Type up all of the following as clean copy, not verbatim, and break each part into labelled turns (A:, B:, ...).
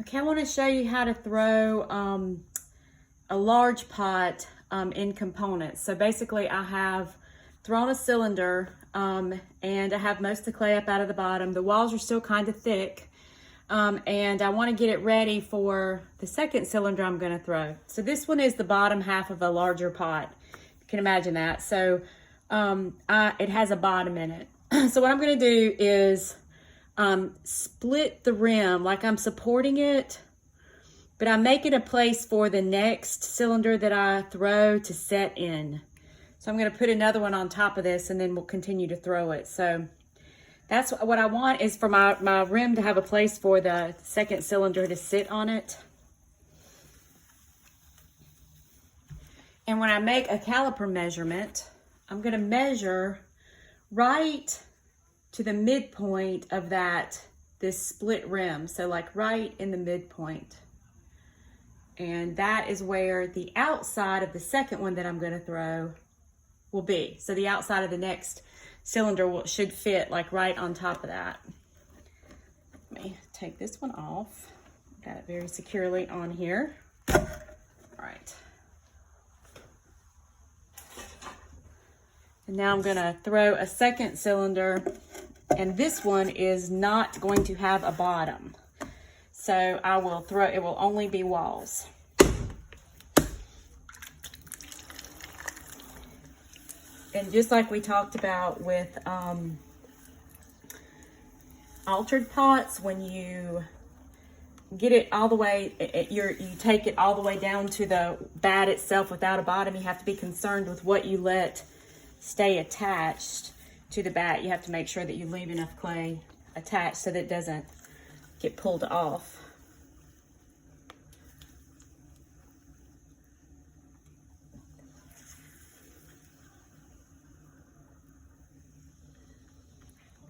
A: Okay, I want to show you how to throw a large pot in components. So basically I have thrown a cylinder and I have most of the clay up out of the bottom. The walls are still kind of thick and I want to get it ready for the second cylinder I'm going to throw. So this one is the bottom half of a larger pot. You can imagine that. So it has a bottom in it. So what I'm going to do is split the rim like I'm supporting it, but I'm making a place for the next cylinder that I throw to set in. So I'm going to put another one on top of this and then we'll continue to throw it. So that's what I want, is for my rim to have a place for the second cylinder to sit on it. And when I make a caliper measurement, I'm going to measure right to the midpoint of this split rim. So like right in the midpoint. And that is where the outside of the second one that I'm going to throw will be. So the outside of the next cylinder should fit like right on top of that. Let me take this one off. Got it very securely on here. All right. And now I'm going to throw a second cylinder, and this one is not going to have a bottom. So I will throw, it will only be walls. And just like we talked about with altered pots, when you get it all the way, you take it all the way down to the bat itself without a bottom, you have to be concerned with what you let stay attached to the bat. You have to make sure that you leave enough clay attached so that it doesn't get pulled off.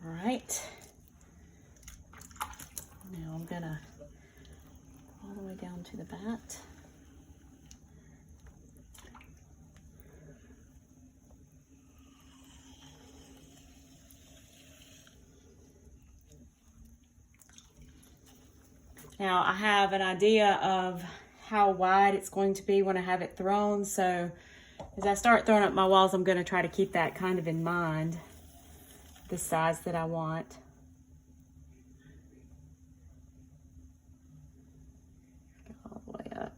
A: All right. Now I'm gonna all the way down to the bat. Now I have an idea of how wide it's going to be when I have it thrown. So as I start throwing up my walls, I'm going to try to keep that kind of in mind, the size that I want. Go all the way up.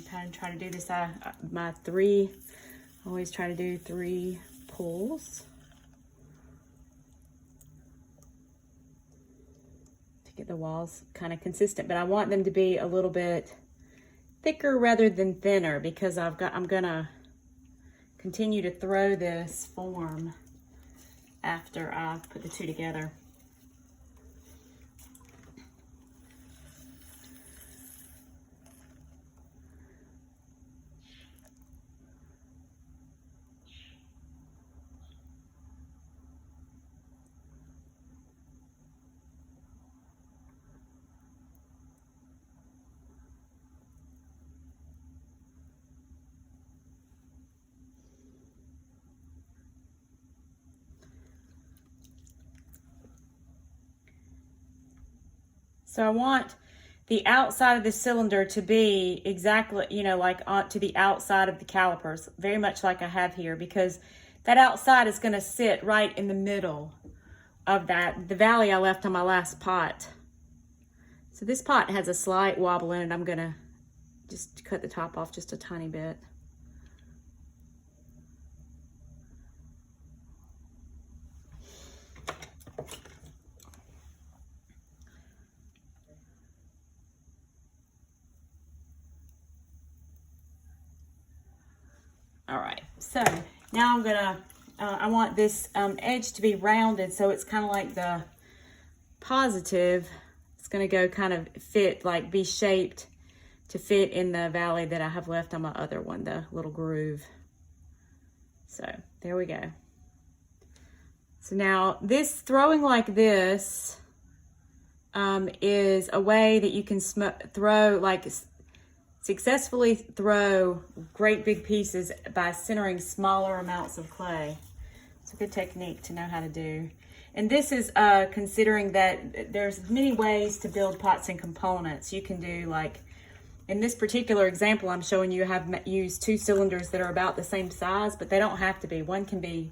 A: Kind of try to do this, always try to do 3 pulls to get the walls kind of consistent, but I want them to be a little bit thicker rather than thinner, because I'm gonna continue to throw this form after I put the two together. So I want the outside of the cylinder to be exactly, like to the outside of the calipers, very much like I have here, because that outside is going to sit right in the middle of the valley I left on my last pot. So this pot has a slight wobble in it. I'm going to just cut the top off just a tiny bit. All right, so now I'm gonna, I want this edge to be rounded, so it's kind of like the positive. It's gonna go kind of fit, like be shaped to fit in the valley that I have left on my other one, the little groove. So there we go. So now this throwing like this is a way that you can throw, like, see successfully throw great big pieces by centering smaller amounts of clay. It's a good technique to know how to do. And this is considering that there's many ways to build pots and components. You can do, like, in this particular example I'm showing you, I have used 2 cylinders that are about the same size, but they don't have to be. One can be,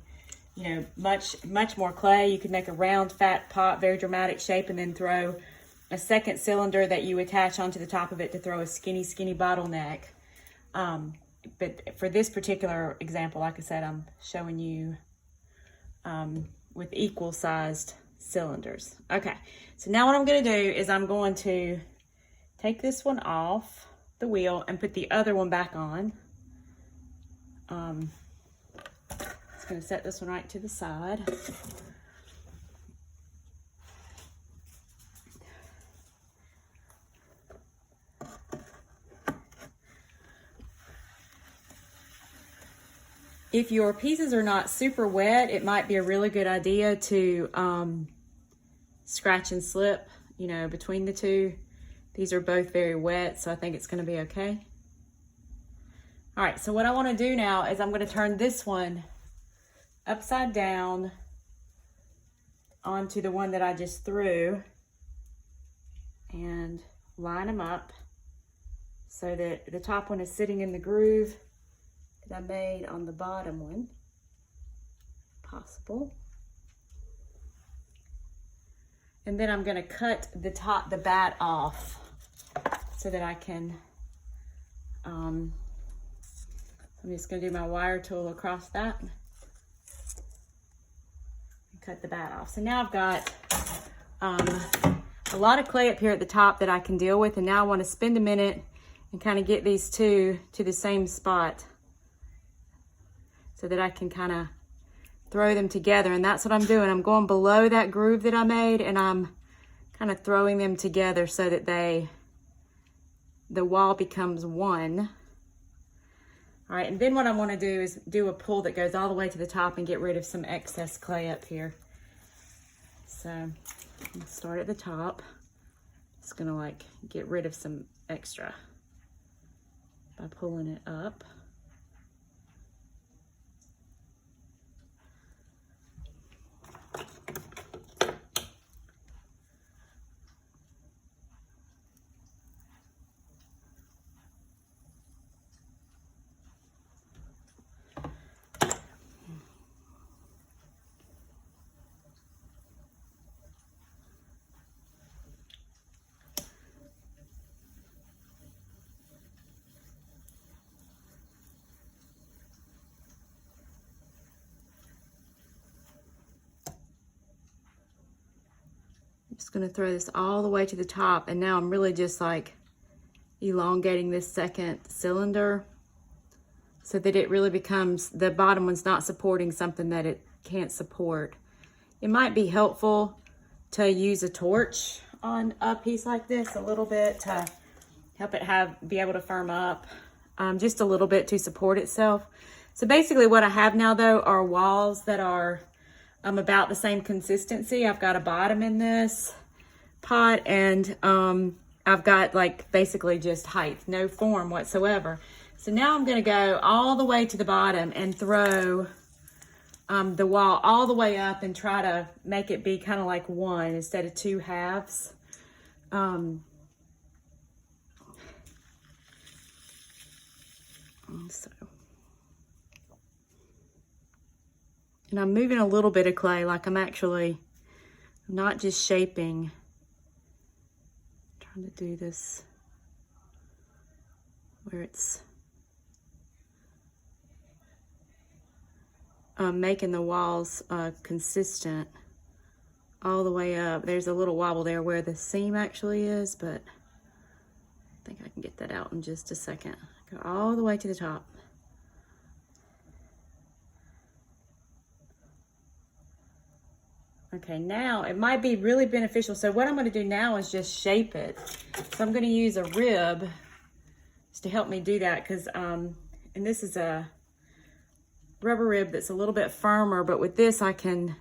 A: you know, much more clay. You can make a round, fat pot, very dramatic shape, and then throw a second cylinder that you attach onto the top of it to throw a skinny bottleneck. But for this particular example, like I said, I'm showing you with equal sized cylinders. Okay, so now what I'm going to do is I'm going to take this one off the wheel and put the other one back on. Just going to set this one right to the side. If your pieces are not super wet, it might be a really good idea to scratch and slip, you know, between the two. These are both very wet, so I think it's going to be okay. All right, so what I want to do now is I'm going to turn this one upside down onto the one that I just threw and line them up so that the top one is sitting in the groove that I made on the bottom one, possible. And then I'm going to cut the bat off so that I can, I'm just going to do my wire tool across that and cut the bat off. So now I've got a lot of clay up here at the top that I can deal with, and now I want to spend a minute and kind of get these two to the same spot so that I can kind of throw them together. And that's what I'm doing. I'm going below that groove that I made, and I'm kind of throwing them together so that the wall becomes one. All right, and then what I want to do is do a pull that goes all the way to the top and get rid of some excess clay up here. So I'm gonna start at the top. Just gonna like get rid of some extra by pulling it up. Just gonna throw this all the way to the top, and now I'm really just like elongating this second cylinder so that it really becomes, the bottom one's not supporting something that it can't support. It might be helpful to use a torch on a piece like this a little bit to help it be able to firm up just a little bit to support itself. So basically what I have now though are walls that are about the same consistency. I've got a bottom in this pot, and I've got like basically just height, no form whatsoever. So now I'm gonna go all the way to the bottom and throw the wall all the way up and try to make it be kind of like one instead of two halves. And I'm moving a little bit of clay, like I'm not just shaping. I'm trying to do this where it's making the walls consistent all the way up. There's a little wobble there where the seam actually is, but I think I can get that out in just a second. Go all the way to the top. Okay, now it might be really beneficial. So what I'm going to do now is just shape it. So I'm going to use a rib to help me do that, because and this is a rubber rib that's a little bit firmer, but with this I can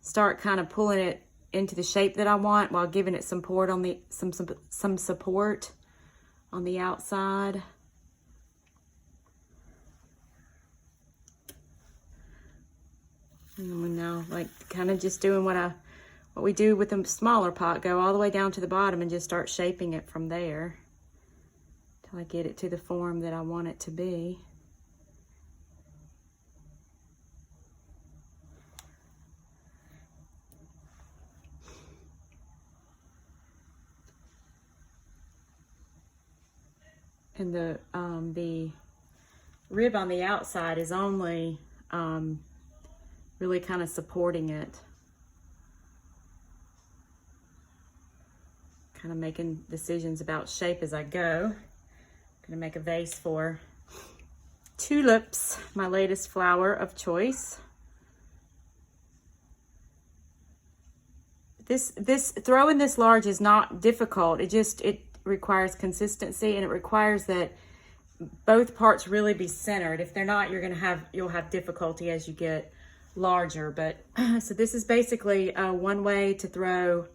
A: start kind of pulling it into the shape that I want while giving it some support on on the outside. And we're now like kind of just doing what we do with the smaller pot, go all the way down to the bottom and just start shaping it from there till I get it to the form that I want it to be. And the rib on the outside is only really kind of supporting it. Kind of making decisions about shape as I go. I'm gonna make a vase for tulips, my latest flower of choice. This throwing this large is not difficult. It requires consistency, and it requires that both parts really be centered. If they're not, you'll have difficulty as you get larger. But so this is basically one way to throw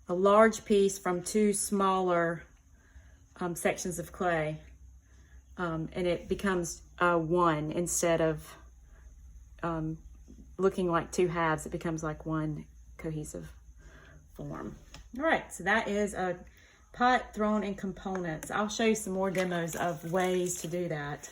A: a large piece from two smaller sections of clay, and it becomes one instead of looking like two halves. It becomes like one cohesive form. All right, so that is a pot thrown in components. I'll show you some more demos of ways to do that.